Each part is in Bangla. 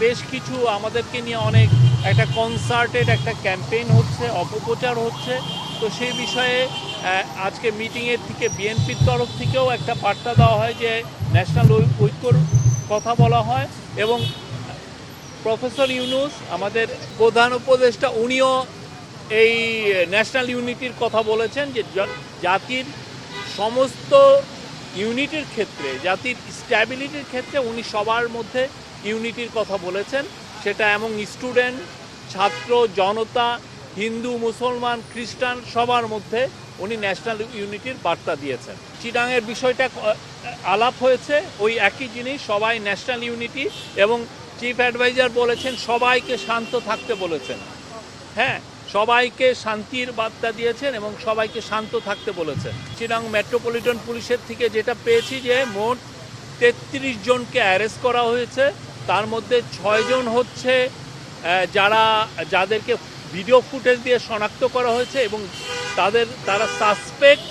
বেশ কিছু আমাদেরকে নিয়ে অনেক একটা কনসার্টেড একটা ক্যাম্পেইন হচ্ছে, অপপ্রচার হচ্ছে। তো সেই বিষয়ে আজকে মিটিংয়ের থেকে বিএনপির তরফ থেকেও একটা বার্তা দেওয়া হয় যে ন্যাশনাল ঐক্যর কথা বলা হয় এবং প্রফেসর ইউনূস আমাদের প্রধান উপদেষ্টা উনিও এই ন্যাশনাল ইউনিটির কথা বলেছেন যে জাতির সমস্ত ইউনিটির ক্ষেত্রে, জাতির স্ট্যাবিলিটির ক্ষেত্রে উনি সবার মধ্যে ইউনিটির কথা বলেছেন। সেটা এবং স্টুডেন্ট, ছাত্র, জনতা, হিন্দু, মুসলমান, খ্রিস্টান সবার মধ্যে উনি ন্যাশনাল ইউনিটির বার্তা দিয়েছেন। চিটাংয়ের বিষয়টা আলাপ হয়েছে, ওই একই জিনিস, সবাই ন্যাশনাল ইউনিটি এবং চিফ অ্যাডভাইজার বলেছেন সবাইকে শান্ত থাকতে বলেছেন। হ্যাঁ, সবাইকে শান্তির বার্তা দিয়েছেন এবং সবাইকে শান্ত থাকতে বলেছেন। চিটাং মেট্রোপলিটন পুলিশের থেকে যেটা পেয়েছি যে মোট ৩৩ জনকে অ্যারেস্ট করা হয়েছে। তার মধ্যে ৬ জন হচ্ছে যাদেরকে ভিডিও ফুটেজ দিয়ে শনাক্ত করা হয়েছে এবং তারা সাসপেক্ট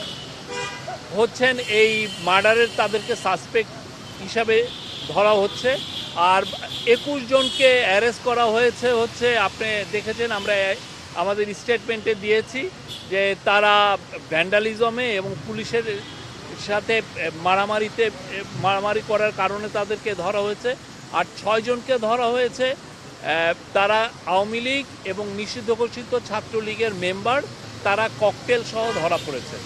হচ্ছেন, এই মার্ডারের তাদেরকে সাসপেক্ট হিসাবে ধরা হচ্ছে। আর ২১ জনকে অ্যারেস্ট করা হয়েছে আপনি দেখেছেন, আমরা আমাদের স্টেটমেন্টে দিয়েছি যে তারা ভ্যান্ডালিজমে এবং পুলিশের সাথে মারামারি করার কারণে তাদেরকে ধরা হয়েছে। আর ৬ জনকে ধরা হয়েছে, তারা আওয়ামী লীগ এবং নিষিদ্ধ ঘোষিত ছাত্রলীগের মেম্বার, তারা ককটেল সহ ধরা পড়েছে।